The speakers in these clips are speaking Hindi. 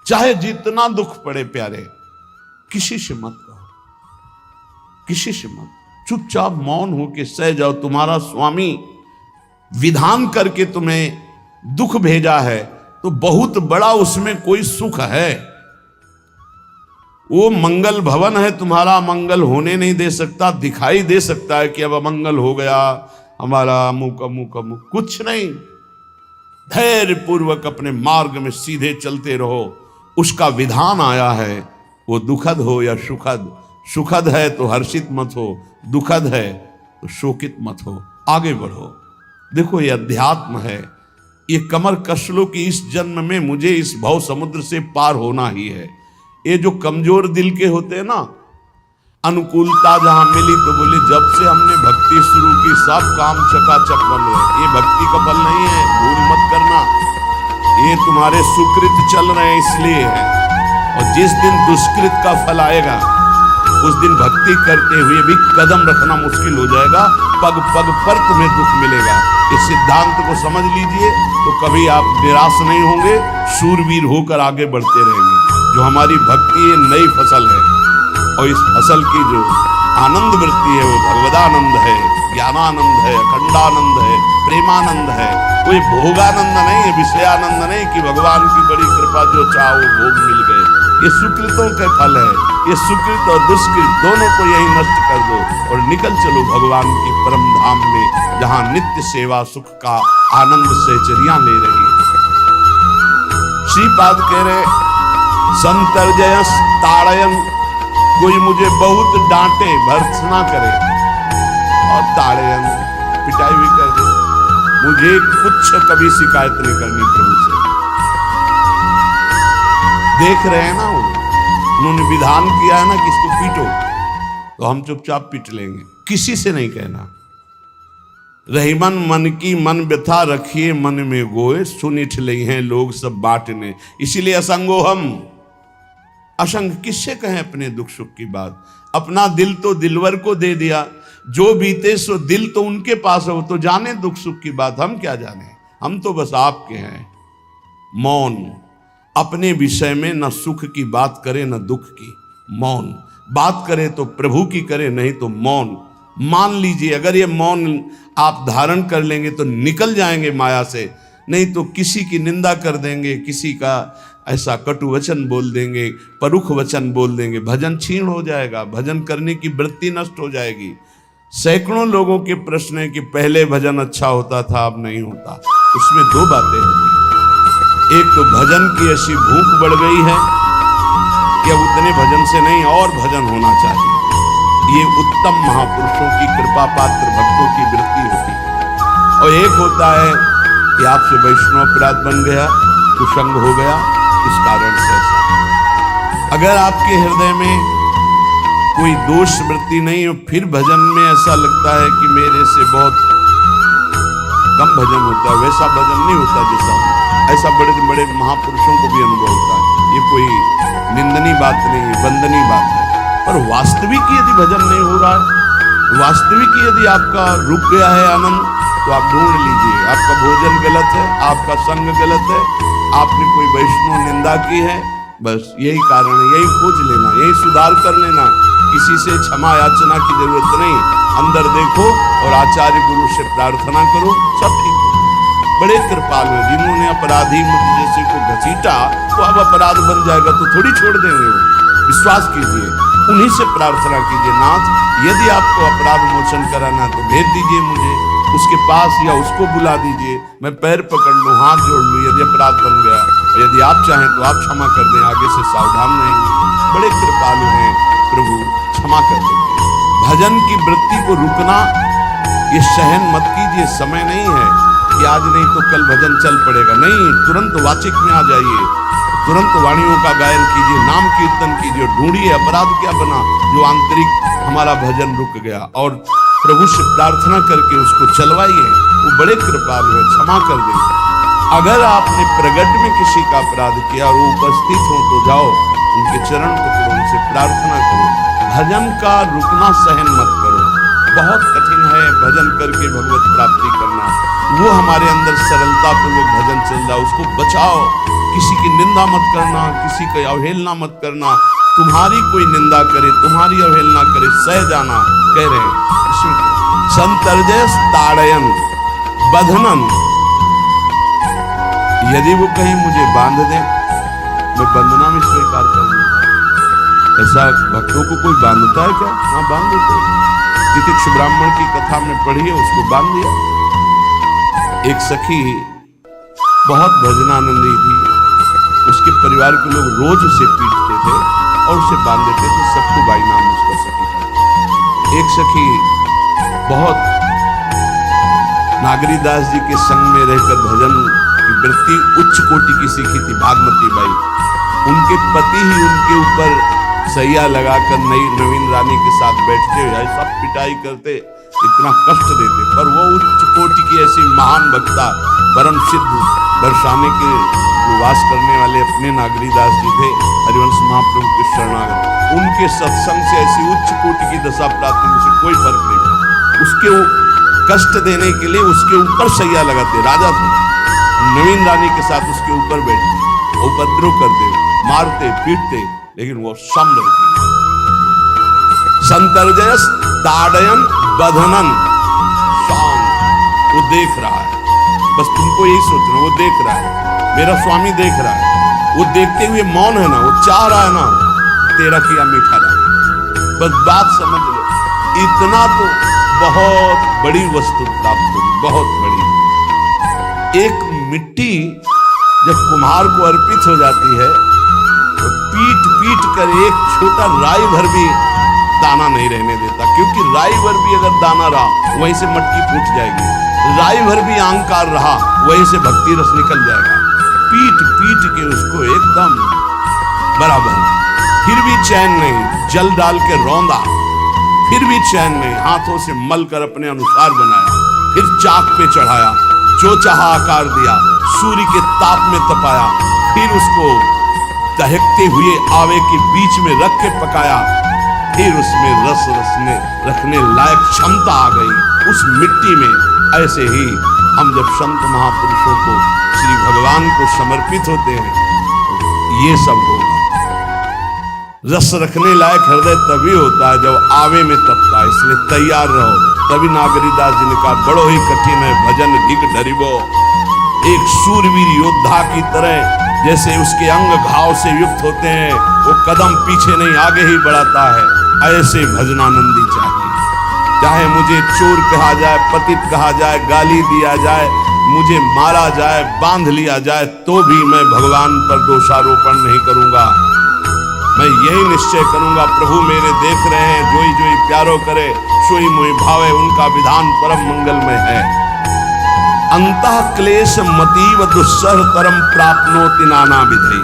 चाहे जितना दुख पड़े प्यारे, किसी से मत कहो, किसी से मत, चुपचाप मौन होके सह जाओ। तुम्हारा स्वामी विधान करके तुम्हें दुख भेजा है तो बहुत बड़ा उसमें कोई सुख है। वो मंगल भवन है, तुम्हारा मंगल होने नहीं दे सकता। दिखाई दे सकता है कि अब अमंगल हो गया हमारा, अमुक अमुक अमुक, कुछ नहीं। धैर्य पूर्वक अपने मार्ग में सीधे चलते रहो। उसका विधान आया है, वो दुखद हो या सुखद, सुखद है तो हर्षित मत हो, दुखद है तो शोकित मत हो, आगे बढ़ो। देखो ये अध्यात्म है, ये कमर कस लो कि इस जन्म में मुझे इस भव समुद्र से पार होना ही है। ये जो कमजोर दिल के होते हैं ना, अनुकूलता जहां मिली तो बोले जब से हमने भक्ति शुरू की सब काम चकाचक बन रहे। ये भक्ति का फल नहीं है, भूल मत करना, ये तुम्हारे सुकृत चल रहे हैं इसलिए है। और जिस दिन दुष्कृत का फल आएगा उस दिन भक्ति करते हुए भी कदम रखना मुश्किल हो जाएगा, पग पग पर तुम्हें दुख मिलेगा। इस सिद्धांत को समझ लीजिए तो कभी आप निराश नहीं होंगे, शूरवीर होकर आगे बढ़ते रहेंगे। जो हमारी भक्ति ये नई फसल है और इस फसल की जो आनंद वृत्ति है वो भगवदानंद है, ज्ञानानंद है, अखंडानंद है, प्रेमानंद है। कोई भोगानंद नहीं है, विषयानंद नहीं कि भगवान की बड़ी कृपा जो चाहो भोग मिल गए। ये सुकृतों के फल है। ये सुकृत और दुष्कृत दोनों को यही नष्ट कर दो और निकल चलो भगवान की परम धाम में, जहां नित्य सेवा सुख का आनंद सहचरियां ले रही है। श्रीपाद कह रहे संतर्जयस ताड़यन, कोई मुझे बहुत डांटे भर्त्सना करे और ताड़यन पिटाई भी कर दे, मुझे कुछ कभी शिकायत नहीं करनी प्रभु से। देख रहे हैं ना, उन्होंने विधान किया है ना कि इसको पीटो, तो हम चुपचाप पीट लेंगे, किसी से नहीं कहना। रहीमन मन की मन व्यथा रखिए मन में गोए, सुनिठ ले हैं लोग सब बांटने। इसीलिए असंगो हम, असंग किससे कहें अपने दुख सुख की बात। अपना दिल तो दिलवर को दे दिया, जो बीते सो दिल तो उनके पास है, वो तो जाने दुख सुख की बात, हम क्या जाने, हम तो बस आपके हैं। मौन, अपने विषय में न सुख की बात करे न दुख की, मौन बात करे तो प्रभु की करे, नहीं तो मौन। मान लीजिए अगर ये मौन आप धारण कर लेंगे तो निकल जाएंगे माया से, नहीं तो किसी की निंदा कर देंगे, किसी का ऐसा कटु वचन बोल देंगे, परुख वचन बोल देंगे, भजन छीण हो जाएगा, भजन करने की वृत्ति नष्ट हो जाएगी। सैकड़ों लोगों के प्रश्न है कि पहले भजन अच्छा होता था अब नहीं होता। उसमें दो बातें होती हैं, एक तो भजन की ऐसी भूख बढ़ गई है कि अब उतने भजन से नहीं और भजन होना चाहिए। ये उत्तम महापुरुषों की कृपा पात्र भक्तों की वृत्ति होती है। और एक होता है कि आपसे वैष्णव अपराध बन गया, कुसंग हो गया, इस कारण से ऐसा। अगर आपके हृदय में कोई दोष वृत्ति नहीं हो, फिर भजन में ऐसा लगता है कि मेरे से बहुत कम भजन होता है, वैसा भजन नहीं होता जैसा, ऐसा बड़े बड़े महापुरुषों को भी अनुभव होता है। ये कोई निंदनीय बात नहीं है, वंदनीय बात है। पर वास्तविक यदि भजन नहीं हो रहा है, वास्तविक यदि आपका रुक गया है आनंद, तो आप ढूंढ लीजिए, आपका भोजन गलत है, आपका संग गलत है, आपने कोई वैष्णव निंदा की है, बस यही कारण है। यही खोज लेना, यही सुधार कर लेना, किसी से क्षमा याचना की जरूरत नहीं। अंदर देखो और आचार्य गुरु से प्रार्थना करो, सब ठीक हो। बड़े कृपालु हैं, जिन्होंने अपराधी मुझ जैसे को घसीटा तो अब अपराध बन जाएगा तो थोड़ी छोड़ देंगे वो। विश्वास कीजिए, उन्हीं से प्रार्थना कीजिए, नाथ यदि आपको अपराध मोचन कराना तो भेज दीजिए मुझे उसके पास, या उसको बुला दीजिए, मैं पैर पकड़ लूँ, हाथ जोड़ लूँ यदि अपराध बन गया। यदि आप चाहें तो आप क्षमा कर दें, आगे से सावधान रहेंगे। बड़े कृपालु हैं प्रभु, क्षमा कर देंगे। भजन की वृत्ति को रुकना ये सहन मत कीजिए, समय नहीं है कि आज नहीं तो कल भजन चल पड़ेगा, नहीं, तुरंत वाचिक में आ जाइए, तुरंत वाणियों का गायन कीजिए, नाम कीर्तन कीजिए, ढूंढिए अपराध क्या बना जो आंतरिक हमारा भजन रुक गया, और प्रभु से प्रार्थना करके उसको चलवाइए। वो बड़े कृपालु है, क्षमा कर देंगे। अगर आपने प्रगट में किसी का अपराध किया और वो उपस्थित हो तो जाओ उनके चरण पकड़ो, उनसे प्रार्थना करो। भजन का रुकना सहन मत करो, बहुत कठिन है भजन करके भगवत प्राप्ति करना। वो हमारे अंदर सरलता पूर्वक भजन चल रहा, उसको बचाओ, किसी की निंदा मत करना, किसी की अवहेलना मत करना, तुम्हारी कोई निंदा करे, तुम्हारी अवहेलना करे, सह जाना, कह रहे हैं। संतर्जय ताड़यन बंधनन, यदि वो कहीं मुझे बांध दे, मैं बंधना में स्वीकार कर लूंगा। ऐसा भक्तों को कोई बांधता है क्या? हाँ, बांध देते। तितिक्ष ब्राह्मण की कथा में पढ़िए, उसको बांध दिया। एक सखी बहुत भजनानंदी थी, उसके परिवार के लोग रोज उसे पीटते थे और उसे बांध देते थे। सखुबाई नाम उसका सखी था। एक सखी बहुत नागरीदास जी के संग में रहकर भजन की वृत्ति उच्च कोटि की सीखी थी, भागमती बाई। उनके पति ही उनके ऊपर सैया लगाकर नवीन रानी के साथ बैठते हुए सब पिटाई करते, इतना कष्ट देते, पर वो उच्च कोटि की ऐसी महान भक्ता, परम सिद्ध बरसाने के वास करने वाले अपने नागरीदास जी थे, हरिवंश महाप्रभु के शरणागत। उनके सत्संग से ऐसी उच्च कोटि की दशा प्राप्त होने से कोई फर्क नहीं पड़ा। उसके कष्ट देने के लिए उसके ऊपर सैया लगाते, राजा थे, नवीन रानी के साथ उसके ऊपर बैठते, उपद्रव करते, मारते, पीटते, लेकिन वो सम रहती। संतर्जयस ताड़यन बंधनन, शांत, वो देख रहा है, बस तुमको यही सोचना, वो देख रहा है, मेरा स्वामी देख रहा है। वो देखते हुए मौन है ना, वो चाह रहा है ना तेरा किया मीठा रहा। बस बात समझ लो, इतना तो बहुत बड़ी वस्तु प्राप्त होगी, बहुत बड़ी। एक मिट्टी जब कुम्हार को अर्पित हो जाती है तो पीट पीट कर एक छोटा राई भर भी दाना नहीं रहने देता, क्योंकि राई भर भी अगर दाना रहा वहीं से मटकी फूट जाएगी, राई भर भी अहंकार रहा वहीं से भक्ति रस निकल जाएगा। पीट पीट के उसको एकदम बराबर, फिर भी चैन नहीं, जल डाल के रौंदा, फिर भी चैन नहीं, हाथों से मल कर अपने अनुसार बनाया, फिर चाक पे चढ़ाया, जो चाहा आकार दिया, सूर्य के ताप में तपाया, फिर उसको दहकते हुए आवे के बीच में रख के पकाया, फिर उसमें रस रखने लायक क्षमता आ गई उस मिट्टी में। ऐसे ही हम जब संत महापुरुषों को, श्री भगवान को समर्पित होते हैं, ये सब होगा। रस रखने लायक हृदय तभी होता है जब आवे में तपता है, इसलिए तैयार रहो। तभी नागरीदास जी ने कहा, बड़ो ही कठिन है भजन भिग डरिबो। एक शूरवीर योद्धा की तरह जैसे उसके अंग घाव से युक्त होते हैं, वो कदम पीछे नहीं आगे ही बढ़ाता है, ऐसे भजनानंदी चाहिए। चाहे मुझे चोर कहा जाए, पतित कहा जाए, गाली दिया जाए, मुझे मारा जाए, बांध लिया जाए, तो भी मैं भगवान पर दोषारोपण नहीं करूंगा। मैं यही निश्चय करूंगा, प्रभु मेरे देख रहे हैं, जोई जोई प्यारो करे, सोई मोई भावे, उनका विधान परम मंगलमय है। अंतः क्लेश मतीव दुस्सह तरम प्राप्नोति नाना विधि।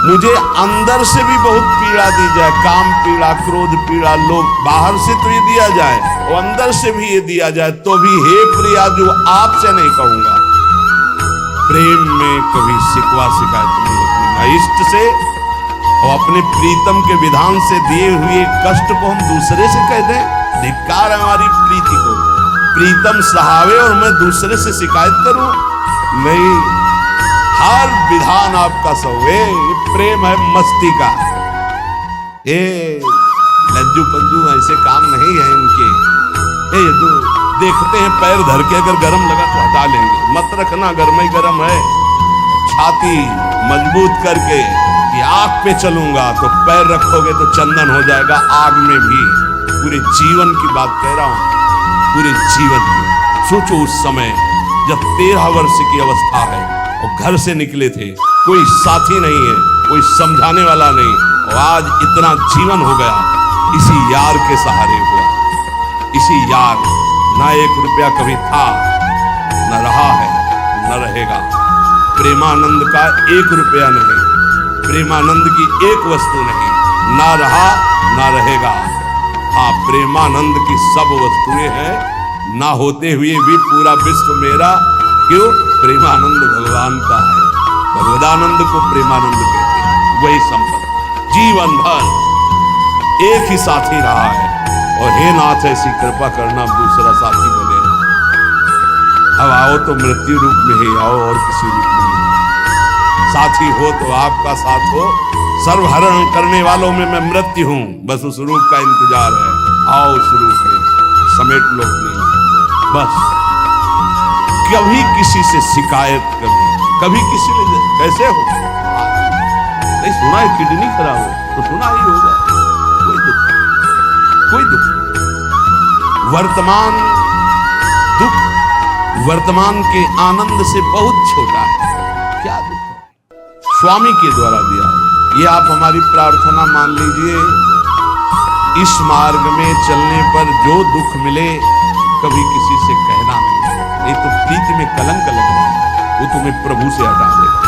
मुझे अंदर से भी बहुत पीड़ा दी जाए, काम पीड़ा, क्रोध पीड़ा, लोभ, बाहर से तो ये दिया जाए और अंदर से भी ये दिया जाए, तो भी हे प्रिया जो आपसे नहीं कहूंगा। प्रेम में कभी सिकवा शिकायत नहीं होती, ना इष्ट से और अपने प्रीतम के विधान से दिए हुए कष्ट को हम दूसरे से कह दें। धिक्कार हमारी प्रीति को, प्रीतम सहावे और मैं दूसरे से शिकायत करूं? नहीं, हर विधान आपका सवे, प्रेम है मस्ती का। ये लज्जू पंजू ऐसे काम नहीं है इनके। ये तो देखते हैं पैर धर के, अगर गर्म लगा तो हटा लेंगे, मत रखना गर्म ही गर्म है। छाती मजबूत करके कि आग पे चलूंगा, तो पैर रखोगे तो चंदन हो जाएगा आग में भी। पूरे जीवन की बात कह रहा हूं, पूरे जीवन की। सोचो उस समय जब 13 वर्ष की अवस्था है और घर से निकले थे, कोई साथी नहीं है, कोई समझाने वाला नहीं, और आज इतना जीवन हो गया इसी यार के सहारे हुआ। इसी यार, ना 1 रुपया कभी था, न रहा है, न रहेगा। प्रेमानंद का 1 रुपया नहीं, प्रेमानंद की 1 वस्तु नहीं, ना रहा ना रहेगा। हाँ, प्रेमानंद की सब वस्तुएं हैं, ना होते हुए भी पूरा विश्व मेरा। क्यों? प्रेमानंद भगवान का है। भगवदानंद को प्रेमानंद कहते हैं, वही संपत्ति। जीवन भर एक ही साथी रहा है, और हे नाथ ऐसी कृपा करना दूसरा साथी बने ना। अब आओ तो मृत्यु रूप में ही आओ, और किसी रूप में नहीं। साथी हो तो आपका साथ हो, सर्वहरण करने वालों में मैं मृत्यु हूं, बस उस रूप का इंतजार है, आओ उस रूप में समेट लो अपनी। बस कभी किसी से शिकायत, कभी किसी ने कैसे हो, नहीं सुना है किडनी खराब हो तो सुना ही होगा, कोई दुख वर्तमान दुख वर्तमान के आनंद से बहुत छोटा है, क्या दुख है स्वामी के द्वारा दिया। ये आप हमारी प्रार्थना मान लीजिए, इस मार्ग में चलने पर जो दुख मिले कभी किसी से कहना नहीं तो प्रीति में कलंक लग जाए, वो तुम्हें प्रभु से हटा देगा।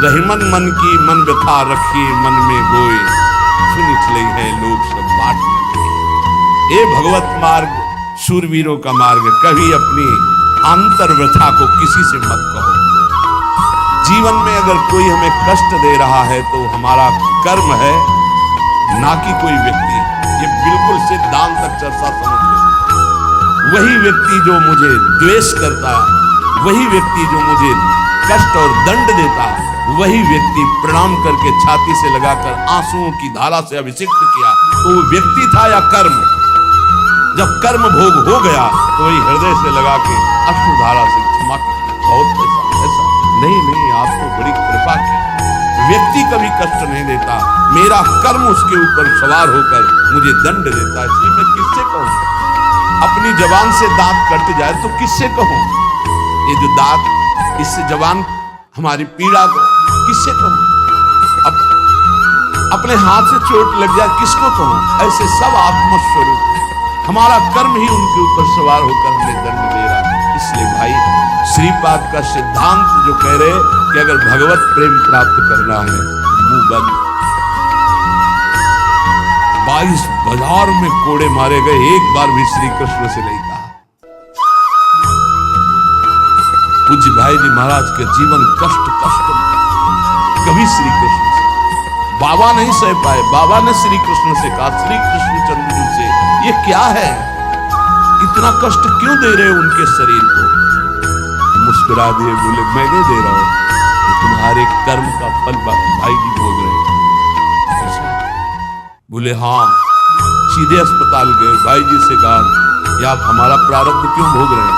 रहीमन मन की मन व्यथा रखिए मन में गोए, सुनिच ले है लोग सब बाट में लगे। ये भगवत मार्ग शूरवीरों का मार्ग, कभी अपनी अंतर व्यथा को किसी से मत कहो। जीवन में अगर कोई हमें कष्ट दे रहा है तो हमारा कर्म है, ना कि कोई व्यक्ति। ये बिल्कुल सिद्धांत चर्चा समझ लो। वही व्यक्ति जो मुझे द्वेष करता, वही व्यक्ति जो मुझे कष्ट और दंड देता, वही व्यक्ति प्रणाम करके छाती से लगाकर आंसुओं की धारा से अभिषिक्त किया, तो वो व्यक्ति था या कर्म? जब कर्म भोग हो गया तो वही हृदय से लगा के अश्रुधारा से क्षमा की। बहुत ऐसा नहीं, आप तो बड़ी कृपा की। व्यक्ति कभी कष्ट नहीं देता, मेरा कर्म उसके ऊपर सवार होकर मुझे दंड देता, इसलिए मैं किससे कहूं? अपनी जबान से दांत कट जाए तो किससे कहूं? ये जो दांत, इससे जबान हमारी पीड़ा को किससे कहूं? अपने हाथ से चोट लग जाए किसको कहूं? ऐसे सब आत्मस्वरूप है, हमारा कर्म ही उनके ऊपर सवार होकर हमें दंड दे रहा है। इसलिए भाई श्रीपाद का सिद्धांत जो कह रहे कि अगर भगवत प्रेम प्राप्त करना है तो मुंह बंद। 22 बाजार में कोड़े मारे गए, एक बार भी श्री कृष्ण से नहीं कहा। पूज्य भाई जी महाराज के जीवन कष्ट कभी श्री कृष्ण से बाबा नहीं सह पाए। बाबा ने श्री कृष्ण से कहा, श्री कृष्ण चंद्र से, ये क्या है, इतना कष्ट क्यों दे रहे हो उनके शरीर को? मुस्कुरा दिए, बोले मैं नहीं दे रहा हूं, ये तुम्हारे कर्म का फल भाई जी भोग रहे हैं। ऐसा बोले हाँ। सीधे अस्पताल गए, भाई जी से कहा, ये आप हमारा प्रारब्ध क्यों भोग रहे हैं?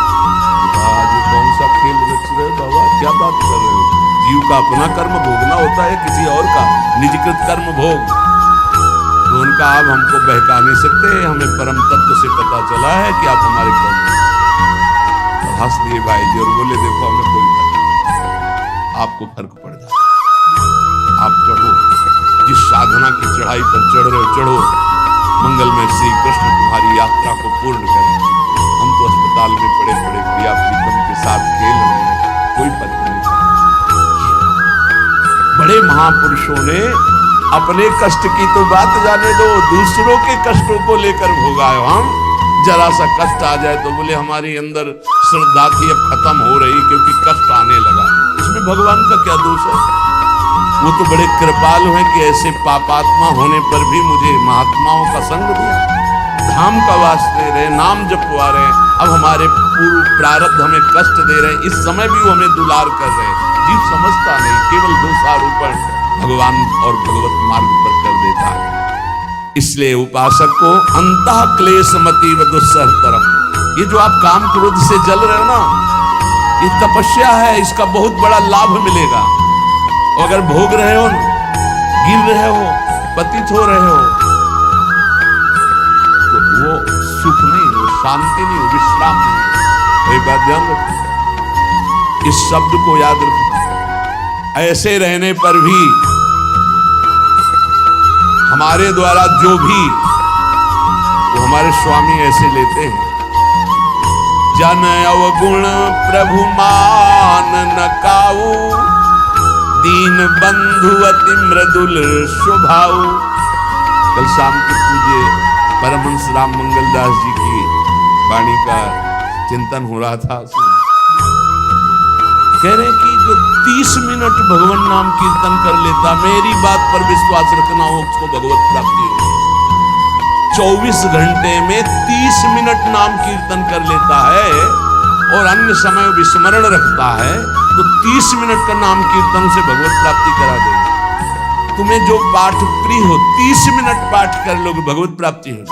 आज कौन सा खेल रच रहे बाबा, क्या बात कर रहे हो? जीव का अपना कर्म भोगना होता है, किसी और का निजकृत कर्म भोग। तो उनका आप हमको बहका नहीं सकते, हमें परम तत्व से पता चला है कि आप हमारे कर्म। हंस दिए भाई जी और बोले, देखो हमें कोई फर्क नहीं, आपको फर्क पड़ जाए, आप चढ़ो, जिस साधना की चढ़ाई पर चढ़ रहे हो चढ़ो, मंगल में श्री कृष्ण तुम्हारी यात्रा को पूर्ण करें। हम तो अस्पताल में पड़े पड़े प्रिया प्रीतम के साथ खेल रहे हैं, कोई फर्क नहीं पड़ता। बड़े महापुरुषों ने अपने कष्ट की तो बात जाने दो, दूसरों के कष्टों को लेकर भोगाए। हम जरा सा कष्ट आ जाए तो बोले हमारी अंदर श्रद्धा थी अब खत्म हो रही क्योंकि कष्ट आने लगा। इसमें भगवान का क्या दोष है? वो तो बड़े कृपालु हैं कि ऐसे पापात्मा होने पर भी मुझे महात्माओं का संग दिया, धाम का वास दे रहे, नाम जपवा रहे। अब हमारे पूर्व प्रारब्ध हमें कष्ट दे रहे, इस समय भी वो हमें दुलार कर रहे। जीव समझता नहीं, केवल दोषारोपण भगवान और भगवत मार्ग पर कर देता है। इसलिए उपासक को अंतः क्लेश मति व दुस्सहतरम, ये जो आप काम क्रोध से जल रहे हो ना, ये तपस्या है, इसका बहुत बड़ा लाभ मिलेगा। और अगर भोग रहे हो, गिर रहे हो, पतित हो रहे हो, तो वो सुख नहीं, वो शांति नहीं, वो विश्राम नहीं। एक बात ध्यान रखो, इस शब्द को याद रखो। ऐसे रहने पर भी हमारे द्वारा जो भी, वो हमारे स्वामी ऐसे लेते हैं, जन अवगुण प्रभु मान न काऊ, दीन बंधु अति मृदुल स्वभाव। कल शाम के पूज्य परमहंस राम मंगल दास जी की वाणी का चिंतन हो रहा था। कह रहे कि जो 30 मिनट भगवान नाम कीर्तन कर लेता, मेरी बात पर विश्वास रखना हो, उसको भगवत प्राप्ति होगी। 24 घंटे में 30 मिनट नाम कीर्तन कर लेता है और अन्य समय विस्मरण रखता है, तो 30 मिनट का नाम कीर्तन से भगवत प्राप्ति करा देगा। तुम्हें जो पाठ प्रिय हो 30 मिनट पाठ कर लोगे, भगवत प्राप्ति हो।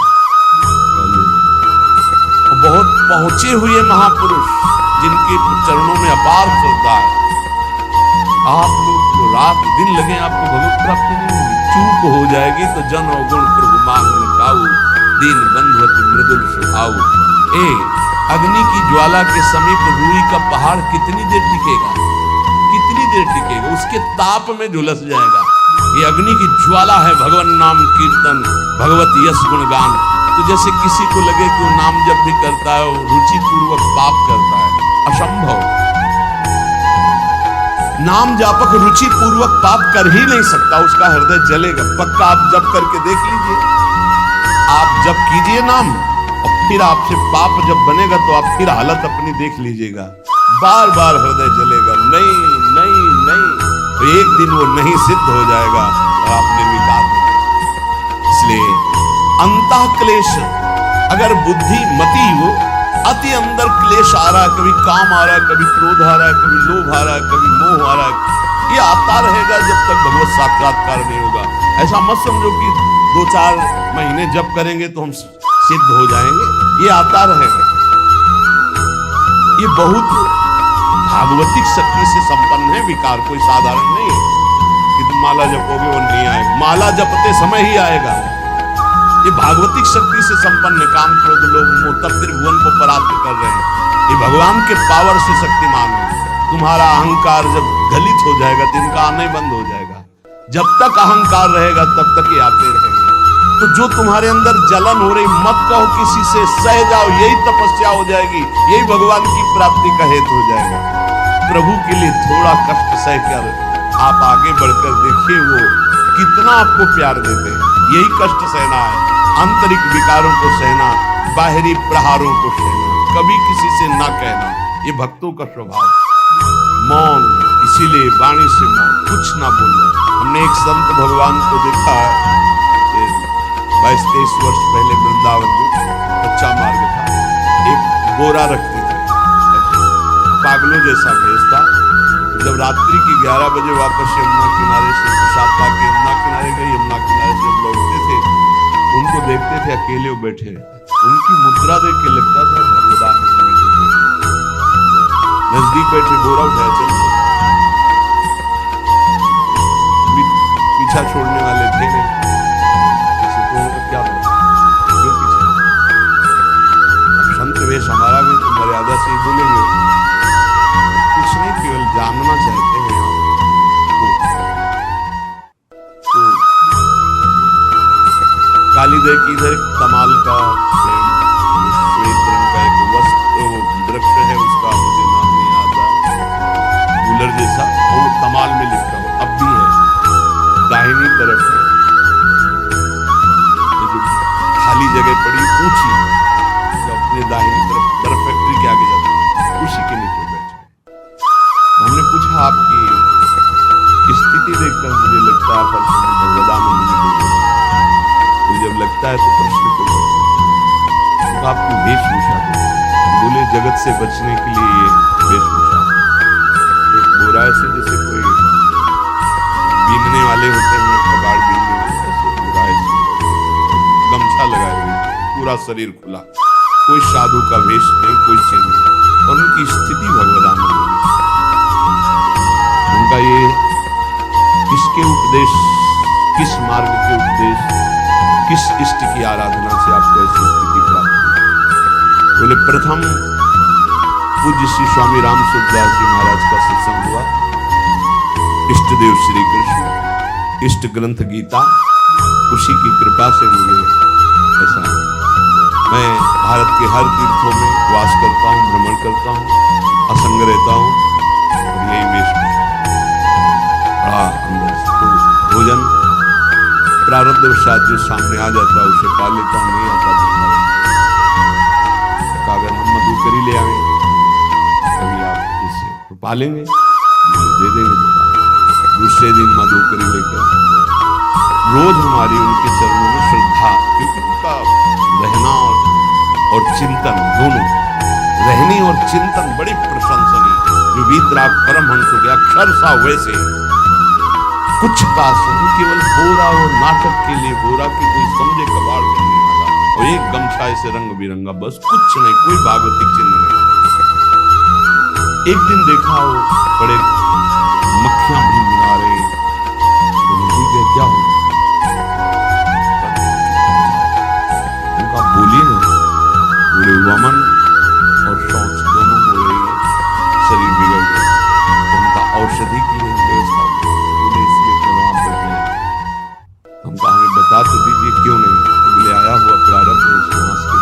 बहुत पहुंचे हुए महापुरुष जिनके चरणों में अपार श्रद्धा है, आप लोग तो रात दिन लगे आपको भगवत प्राप्ति नहीं होगी। चूक हो जाएगी तो जन अवगुण प्रभु मांग खाऊ, दीन बंधुवत मृदुल सुभाऊ। अग्नि की ज्वाला के समीप रूई का पहाड़ कितनी देर टिकेगा? कितनी देर टिकेगा? उसके ताप में झुलस जाएगा। ये अग्नि की ज्वाला है भगवान नाम कीर्तन, भगवत यश गुणगान। तो जैसे किसी को लगे कि वो नाम जब भी करता है वो रुचि पूर्वक पाप करता है, असंभव। नाम जापक रुचि पूर्वक पाप कर ही नहीं सकता, उसका हृदय जलेगा पक्का। आप जब करके देख लीजिए, आप जब कीजिए नाम और फिर आपसे पाप जब बनेगा तो आप फिर हालत अपनी देख लीजिएगा, बार बार हृदय जलेगा, नहीं नहीं नहीं। तो एक दिन वो नहीं सिद्ध हो जाएगा और आप निर्विकार हो जाएंगे। इसलिए अंतः क्लेश, अगर बुद्धि मति हो, अति अंदर क्लेश आ रहा है, कभी काम आ रहा है, कभी क्रोध आ रहा है, कभी लोभ आ रहा है, कभी मोह आ रहा है, ये आता रहेगा जब तक भगवत साक्षात्कार नहीं होगा। ऐसा मत समझो कि 2-4 महीने जब करेंगे तो हम सिद्ध हो जाएंगे, ये आता रहेगा। ये बहुत भागवतिक शक्ति से संपन्न है विकार, कोई साधारण नहीं है कि तुम माला जपोगे वो नहीं आएगा, माला जपते समय ही आएगा। ये भागवतिक शक्ति से संपन्न है, काम क्रोध लोभ मोह तब त्रिभुवन को परास्त कर रहे हैं। ये भगवान के पावर से शक्तिमान है। तुम्हारा अहंकार जब गलित हो जाएगा तो इनका आना ही बंद हो जाएगा। जब तक अहंकार रहेगा तब तक ये आते रहेंगे। तो जो तुम्हारे अंदर जलन हो रही, मत कहो किसी से, सह जाओ, यही तपस्या हो जाएगी, यही भगवान की प्राप्ति का हेतु हो जाएगा। प्रभु के लिए थोड़ा कष्ट सहकर आप आगे बढ़कर देखिए वो कितना आपको प्यार देते हैं। यही कष्ट सहना है, आंतरिक विकारों को सहना, बाहरी प्रहारों को सहना, कभी किसी से ना कहना, ये भक्तों का स्वभाव। मौन, इसीलिए वाणी से मौन, कुछ ना बोलना। हमने एक संत भगवान को देखा है 22-23 वर्ष पहले वृंदावन में, कच्चा मार्ग था, एक बोरा रखते थे, पागलों जैसा भेष था। जब रात्रि की 11 बजे वापस यमुना किनारे से प्रसाद पाके यमुना किनारे गए, यमुना किनारे से जब लौटते थे उनको देखते थे अकेले वो बैठे, उनकी मुद्रा देख के लगता था भगवदानंद में डूबे। नजदीक बैठे बोरा उठाया, चल पीछा छोड़ने वाले थे नहीं, क्या क्यों पीछे? अब संत वेश हमारा भी तो मर्यादा से ही बोलेंगे, कुछ नहीं, केवल जानना चाहते हैं आपको। तो कालीदय की इधर तमाल का श्वेत रंग का एक वस्त्र वृक्ष है, उसका मुझे नाम नहीं आता, कूलर जैसा, वो तमाल में लिखा हो, अब भी है, दाहिनी तरफ है। खाली जगह पड़ी ऊंची, जो अपने दाहिनी तरफ बर्फ फैक्ट्री के आगे जाती है, उसी के नीचे बैठे। हमने पूछा आपकी स्थिति देखकर मुझे लगता है भगवदानंद में डूबे, तो जब लगता है तो प्रश्न करो, तो आपकी वेशभूषा दो। बोले जगत से बचने के लिए ये वेशभूषा, एक बोरा ऐसे जैसे कोई बीनने वाले होते हैं, कबाड़ बीनने वाले, ऐसे बोरा ऐसे गमछा लगाए हुए, पूरा शरीर खुला, कोई साधु का वेश नहीं, कोई चिन्ह नहीं। और उनकी स्थिति भगवदानंद में, उनका ये किसके उपदेश, किस मार्ग के उपदेश, किस इष्ट की आराधना से आपको ऐसी स्थिति प्राप्त हुई? बोले प्रथम पूज्य श्री स्वामी राम सुखदास जी महाराज का सत्संग हुआ, इष्ट देव श्री कृष्ण, इष्ट ग्रंथ गीता, उसी की कृपा से मुझे ऐसा, मैं भारत के हर तीर्थों में वास करता हूँ, भ्रमण करता हूँ, असंग रहता हूँ, और यही वेशभूषा अंदर से। तो भोजन प्रारब्धवशात जो सामने आ जाता है उसे पा लेता हूँ, नहीं आता तो अगर हम मधुकरी ले आए कभी आप इससे तो पालेंगे, दे देंगे तो पालेंगे। दूसरे दिन मधुकरी लेकर रोज हमारी उनके चरणों में श्रद्धा, क्योंकि उनका रहना और चिंतन दोनों, रहनी और चिंतन बड़ी प्रशंसनीय। जो वीतराग परमहंस हो गया, अक्षर सा वैसे कुछ का केवल बोरा और नाटक के लिए बोरा की कोई समझे कबाड़ करने वाला, और एक गमछा ऐसे रंग बिरंगा, बस कुछ नहीं, कोई भागवतिक चिन्ह नहीं। एक दिन देखा वो बड़े मक्खियां भी मिला रहे, तो क्या हो उनका बोली ना, बोले वमन और शौच दोनों हो रही है, शरीर बिगड़ गया, तो उनका औषधि की व्यवस्था बोले इसलिए कि वहां पर जाए। हमका हमें बता तो दीजिए क्यों नहीं, तो बोले आया हुआ प्रारब्ध है श्वास के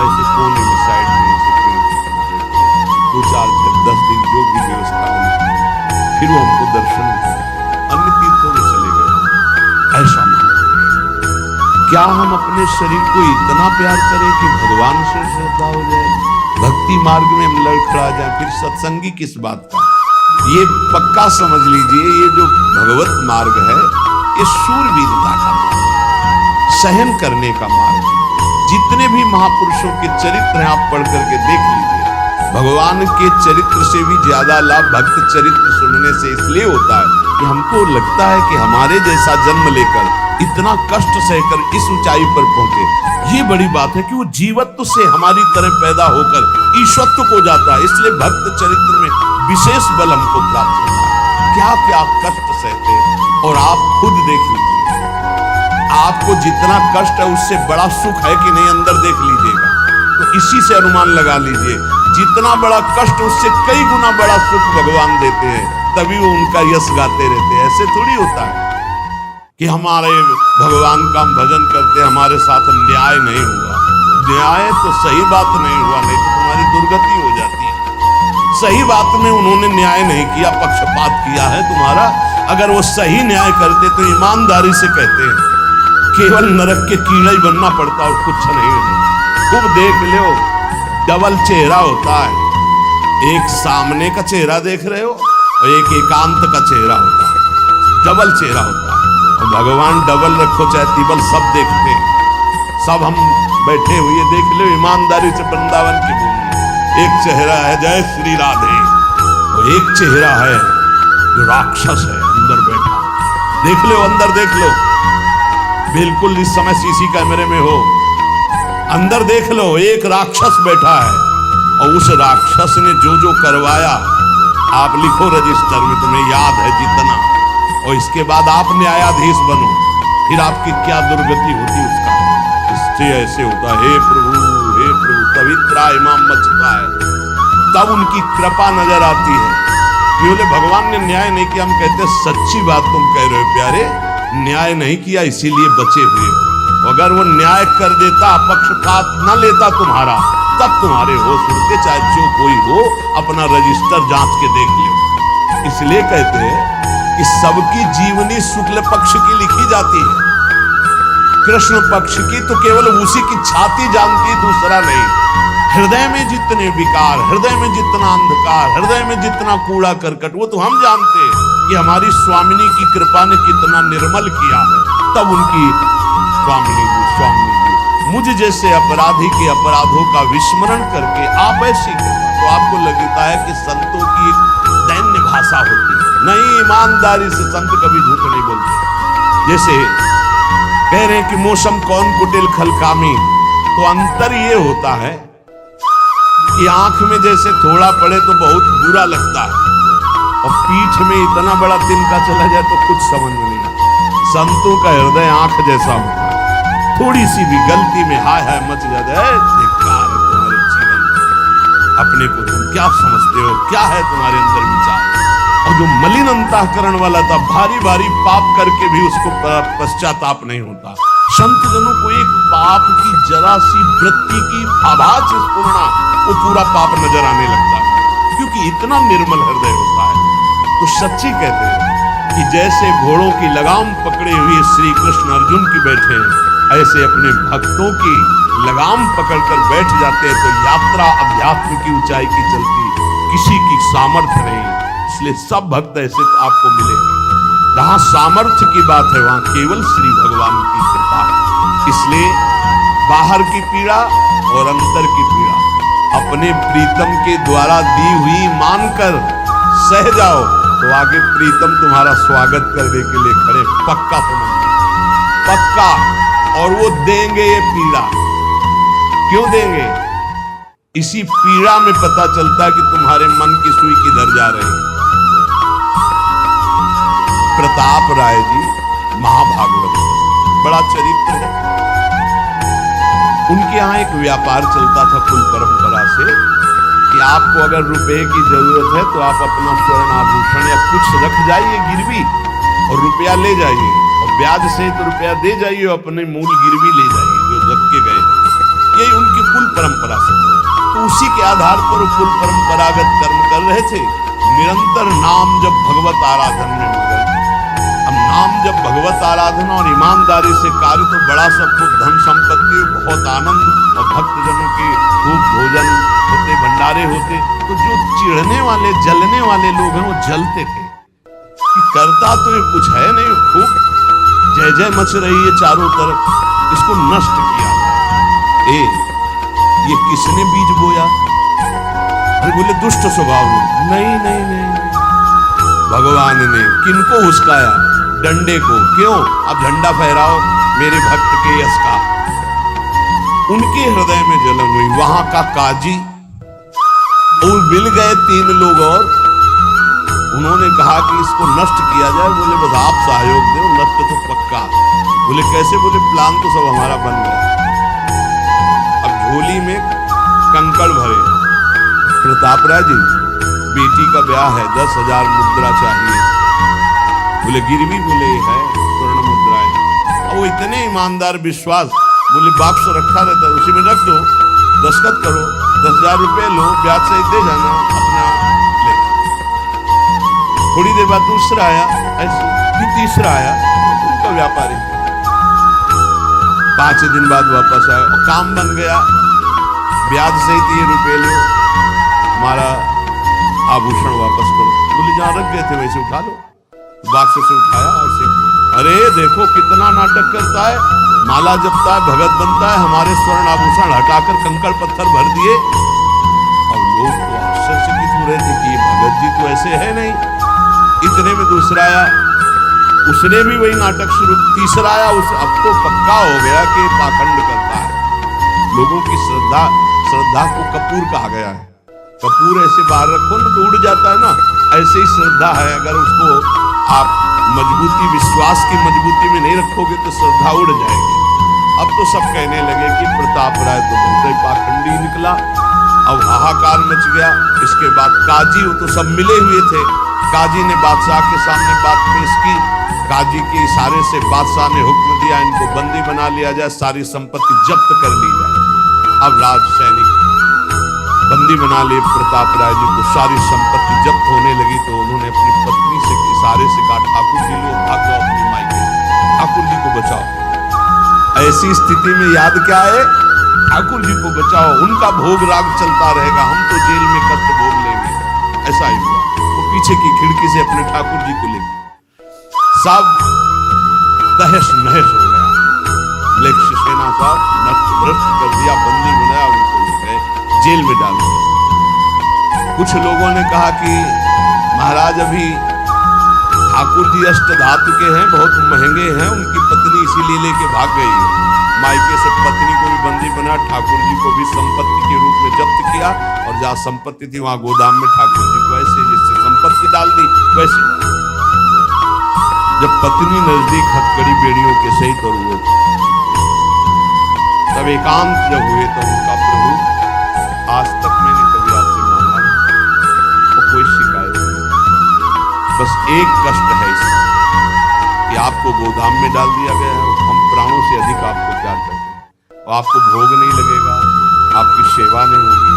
ऐसे कोने में साइड में ऐसे पेड़ 2-4 10 दिन जो भी व्यवस्था हुई, फिर वो हमको दर्शन अन्य तीर्थों में चले गए। ऐसा क्या हम अपने शरीर को इतना प्यार करें कि भगवान से श्रद्धा हो जाए, भक्ति मार्ग में हम लड़खड़ा जाए, फिर सत्संगी किस बात का। ये पक्का समझ लीजिए, ये जो भगवत मार्ग है ये शूरवीरता का मार्ग, सहन करने का मार्ग। जितने भी महापुरुषों के चरित्र हैं आप पढ़ करके देख लीजिए, भगवान के चरित्र से भी ज्यादा लाभ भक्त चरित्र सुनने से इसलिए होता है कि हमको लगता है कि हमारे जैसा जन्म लेकर इतना कष्ट सहकर इस ऊंचाई पर पहुंचे, ये बड़ी बात है कि वो जीवत्व से हमारी तरह पैदा होकर ईश्वरत्व को जाता है। इसलिए भक्त चरित्र में विशेष बल हमको प्राप्त होता है। क्या क्या कष्ट सहते हैं, और आप खुद देख लीजिए, आपको जितना कष्ट है उससे बड़ा सुख है कि नहीं, अंदर देख लीजिएगा तो इसी से अनुमान लगा लीजिए, जितना बड़ा कष्ट उससे कई गुना बड़ा सुख भगवान देते हैं, तभी वो उनका यश गाते रहते हैं। ऐसे थोड़ी होता है कि हमारे भगवान का हम भजन करते, हमारे साथ न्याय नहीं हुआ। न्याय तो सही बात नहीं हुआ, नहीं तो तुम्हारी दुर्गति हो जाती है। सही बात में उन्होंने न्याय नहीं किया, पक्षपात किया है तुम्हारा। अगर वो सही न्याय करते तो ईमानदारी से कहते हैं, केवल नरक के कीड़ा ही बनना पड़ता और कुछ नहीं है। खूब देख लो, डबल चेहरा होता है, एक सामने का चेहरा देख रहे हो और एक एकांत का चेहरा होता है, डबल चेहरा होता है। और भगवान डबल रखो चाहे तिबल, सब देखते हैं, सब हम बैठे हुए देख लो ईमानदारी से। वृंदावन की भूमि एक चेहरा है जय श्री राधे, और एक चेहरा है जो राक्षस है अंदर बैठा। देख लो, अंदर देख लो, बिल्कुल इस समय सीसी कैमरे में हो, अंदर देख लो, एक राक्षस बैठा है, और उस राक्षस ने जो जो करवाया आप लिखो रजिस्टर में, तुम्हें याद है जितना, और इसके बाद आप न्यायाधीश बनो, फिर आपकी क्या दुर्गति होती उसका। इससे ऐसे होता, हे प्रभु तभी त्राहिमाम मचता है, तब उनकी कृपा नजर आती है। बोले भगवान ने न्याय नहीं किया, हम कहते सच्ची बात तुम कह रहे हो प्यारे, न्याय नहीं किया इसीलिए बचे हुए हो। अगर वो न्याय कर देता, पक्षपात न लेता तुम्हारा, तब तुम्हारे होश उड़ते, चाहे जो कोई हो अपना रजिस्टर जांच के देख लो। इसलिए कहते हैं कि सबकी जीवनी शुक्ल पक्ष की लिखी जाती है, कृष्ण पक्ष की तो केवल उसी की छाती जानती, दूसरा नहीं। हृदय में जितने विकार, हृदय में जितना अंधकार, हृदय में जितना कूड़ा करकट, वो तो हम जानते हैं कि हमारी स्वामिनी की कृपा ने कितना निर्मल किया है। तब उनकी स्वामिनी मुझ जैसे अपराधी के अपराधों का विस्मरण करके आप ऐसी कृपा, तो आपको लगता है कि संतों की दैन्य भाषा होती है। नहीं, ईमानदारी से संत कभी झूठ नहीं बोलते। जैसे कह रहे हैं कि मौसम कौन कुटिल खलकामी, तो अंतर ये होता है कि आंख में जैसे थोड़ा पड़े तो बहुत बुरा लगता है, और पीठ में इतना बड़ा तिनका चला जाए तो कुछ समझ में नहीं आता। संतों का हृदय आंख जैसा होता है, थोड़ी सी भी गलती में हाय हाय मच जाता है, धिक्कार है तुम्हारे जीवन, अपने को तुम क्या समझते हो, क्या है तुम्हारे अंदर विचार। और जो मलिन अंतःकरण वाला था, भारी भारी पाप करके भी उसको पश्चाताप नहीं होता। संत जनों को एक पाप की जरा सी वृत्ति की आभास स्फुरना, वो पूरा पाप नजर आने लगता है, क्योंकि इतना निर्मल हृदय होता है। तो सच्ची कहते हैं कि जैसे घोड़ों की लगाम पकड़े हुए श्री कृष्ण अर्जुन की बैठे हैं, ऐसे अपने भक्तों की लगाम पकड़कर बैठ जाते हैं, तो यात्रा अध्यात्म की ऊंचाई की चलती, किसी की सामर्थ्य नहीं। इसलिए सब भक्त ऐसे आपको मिलेंगे। जहां सामर्थ्य की बात है वहां केवल श्री भगवान की कृपा है। इसलिए बाहर की पीड़ा और अंतर की पीड़ा अपने प्रीतम के द्वारा दी हुई मानकर सह जाओ तो आगे प्रीतम तुम्हारा स्वागत करने के लिए खड़े, पक्का समझ, पक्का। और वो देंगे ये पीड़ा। क्यों देंगे? इसी पीड़ा में पता चलता है कि तुम्हारे मन की सुई किधर जा रही। प्रताप राय जी महाभागवत, बड़ा चरित्र है। उनके यहां एक व्यापार चलता था कुल परंपरा से कि आपको अगर रुपए की जरूरत है तो आप अपना स्वर्ण आभूषण या कुछ रख जाइए गिरवी और रुपया ले जाइए, और ब्याज से तो रुपया दे जाइए, अपने मूल गिरवी ले जाइए जो रख के गए। यही उनकी कुल परंपरा से। तो उसी के आधार पर वो कुल परंपरागत कर्म कर रहे थे। निरंतर नाम जब भगवत आराधन में मगन। अब नाम जब भगवत आराधना और ईमानदारी से कार्य तो बड़ा सब कुछ धन संपत्ति, बहुत आनंद और भक्तजनों के खूब भोजन होते, भंडारे होते। तो जो चिढ़ने वाले जलने वाले लोग हैं वो जलते थे कि करता तो ये कुछ है नहीं, खूब जय जय मच रही है चारों तरफ, इसको नष्ट किया जाए। ये किसने बीज बोया? अरे बोले दुष्ट स्वभाव ने। नहीं नहीं नहीं, भगवान ने। किनको उस्काया? डंडे को। क्यों? अब झंडा फहराओ मेरे भक्त के यश का। उनके हृदय में जलन हुई। वहां का काजी और मिल गए 3 लोग और उन्होंने कहा कि इसको नष्ट किया जाए। बोले बस आप सहयोग दो, नष्ट तो पक्का। बोले कैसे? बोले प्लान तो सब हमारा बन गया। अब झोली में कंकड़ भरे। प्रताप राय जी बेटी का ब्याह है, 10,000 मुद्रा चाहिए। बोले गिरवी? बोले है स्वर्ण मुद्राएं। और वो इतने ईमानदार विश्वास, बोले बाक्स रखा रहता है उसी में रख दो, दस्तखत करो, 10,000 रुपए लो, ब्याज सहित दे जाना, अपना ले। थोड़ी देर बाद दूसरा आया ऐसे, फिर तीसरा आया, उनका व्यापारी। 5 दिन बाद वापस आया और काम बन गया, ब्याज सहित ये रुपए लो, हमारा आभूषण वापस करो। बोले जहां रख गए थे वैसे उठा लो। बाक्स से उठाया ऐसे। अरे देखो कितना नाटक करता है, माला जपता है, भगत बनता है, हमारे स्वर्ण आभूषण हटाकर कंकड़ पत्थर भर दिए। और लोग तो आश्चर्यचकित हो रहे थे कि ये भगत जी तो ऐसे है नहीं। इतने में दूसरा आया, उसने भी वही नाटक शुरू। तीसरा आया, अब तो पक्का हो गया कि पाखंड करता है। लोगों की श्रद्धा को कपूर कहा गया है। कपूर ऐसे बाहर रखो ना तो उड़ जाता है ना, ऐसे ही श्रद्धा है। अगर उसको आप मजबूती, विश्वास की मजबूती में नहीं रखोगे तो श्रद्धा उड़ जाएगी। अब तो सब कहने लगे कि प्रताप राय तो बहुत ही पाखंडी निकला। अब हाहाकार मच गया। इसके बाद काजी, वो तो सब मिले हुए थे, काजी ने बादशाह के सामने बात पेश की। काजी के इशारे से बादशाह ने हुक्म दिया इनको बंदी बना लिया जाए, सारी संपत्ति जब्त कर ली जाए। अब राज सैनिक बंदी बना लिए प्रताप राय जी को। सारी संपत्ति जब्त होने लगी तो उन्होंने अपनी पत्नी से इशारे से कहा ठाकुर जी लो, भाग जाओ अपनी मायके, ठाकुर जी को बचाओ। ऐसी स्थिति में याद क्या है? ठाकुर जी को बचाओ, उनका भोग राग चलता रहेगा, हम तो जेल में कष्ट भोग लेंगे। ऐसा ही हुआ। वो पीछे की खिड़की से अपने ठाकुर जी को ले सब तहस नहस हो गया। मलेच्छ सेना साहब नष्ट भ्रष्ट कर दिया, बंदी बनाया, उनको ले गए जेल में डाल दिया। कुछ लोगों ने कहा कि महाराज अभी ठाकुर जी अष्ट धातु के हैं, बहुत महंगे हैं, उनकी पत्नी इसीलिए लेके भाग गई है। मायके से पत्नी को भी बंदी बना, ठाकुर जी को भी संपत्ति के रूप में जब्त किया, और जहां संपत्ति थी वहां गोदाम में ठाकुर जी को ऐसे जैसे संपत्ति डाल दी वैसे डाल। जब पत्नी नजदीक हथकड़ी बेड़ियों के सहित और वो तब एकांत जब हुए तो उनका प्रभु आज तक मैंने कभी आपसे मांगा तो कोई शिकायत नहीं, बस एक कष्ट है इस कि आपको गोदाम में डाल दिया गया है, हम प्राणों से अधिक आपको प्यार करते हैं और आपको भोग नहीं लगेगा, आपकी सेवा नहीं होगी,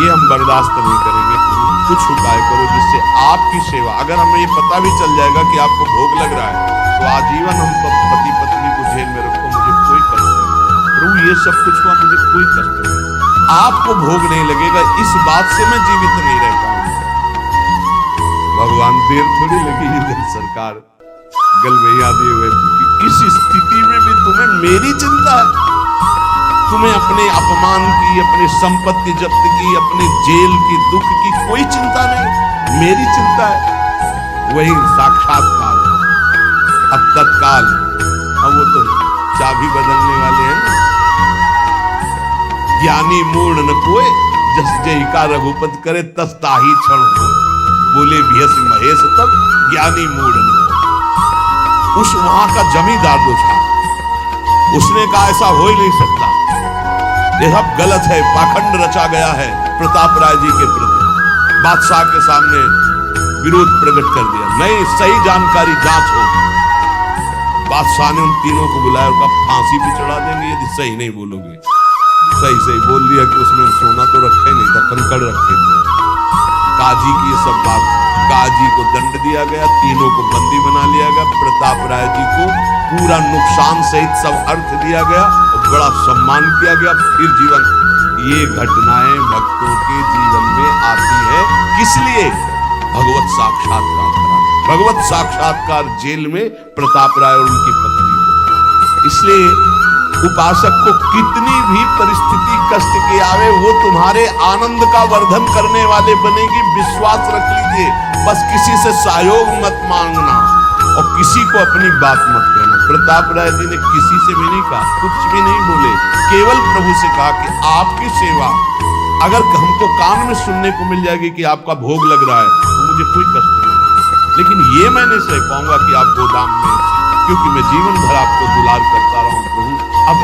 ये हम बर्दाश्त नहीं करेंगे। कुछ उपाय करो जिससे आपकी सेवा, अगर हमें ये पता भी चल जाएगा कि आपको भोग लग रहा है तो आजीवन हम पति पत्नी को जेल में रखो, मुझे कोई कष्ट नहीं। प्रभु ये सब कुछ हुआ, मुझे कोई कष्ट नहीं, आपको भोग नहीं लगेगा, इस बात से मैं जीवित नहीं रह पाऊंगा। भगवान देर थोड़ी लगी इधर सरकार गलबैया दिए हुए, इस स्थिति में भी तुम्हें मेरी चिंता है। तुम्हें अपने अपमान की, अपनी संपत्ति जब्त की, अपने जेल की, दुख की कोई चिंता नहीं, मेरी चिंता है। वही साक्षात्कार, अब तत्काल, अब वो तो चाबी बदलने वाले हैं ना। ज्ञानी मूढ़ न कोय, जस जय का रघुपत करे तस ताही क्षण होय। बोले भियसि महेश तब, ज्ञानी मूढ़ न कोय। उस वहां का जमींदार जो था, उसने कहा ऐसा हो ही नहीं सकता, ये सब गलत है, पाखंड रचा गया है प्रताप राय जी के प्रति। बादशाह के सामने विरोध प्रकट कर दिया, नहीं, सही जानकारी जांच हो। बादशाह ने उन तीनों को बुलाया, उनका फांसी पे चढ़ा देंगे यदि सही नहीं बोलोगे। सही सही बोल दिया कि उसमें सोना तो रखे नहीं था, कंकड़ रखे थे। काजी की ये सब बात, काजी को दंड दिया गया, तीनों को बंदी बना लिया गया। प्रताप राय जी को पूरा नुकसान सहित सब अर्थ दिया गया और बड़ा सम्मान किया गया। फिर जीवन, ये घटनाएं भक्तों के जीवन में आती है, किस लिए? भगवत साक्षात्कार करा, भगवत साक्षात्कार जेल में प्रताप राय और उनकी पत्नी को। इसलिए उपासक को कितनी भी परिस्थिति कष्ट की आवे, वो तुम्हारे आनंद का वर्धन करने वाले बनेगी, विश्वास रख लीजिए। बस किसी से सहयोग मत मांगना और किसी को अपनी बात मत कहना। प्रताप राय जी ने किसी से भी नहीं कहा, कुछ भी नहीं बोले, केवल प्रभु से कहा कि आपकी सेवा अगर हमको कान में सुनने को मिल जाएगी कि आपका भोग लग रहा है तो मुझे कोई कष्ट नहीं, लेकिन ये मैं नहीं सह पाऊंगा कि आप गोदाम में, क्योंकि मैं जीवन भर आपको दुलार करता रहा हूं प्रभु। अब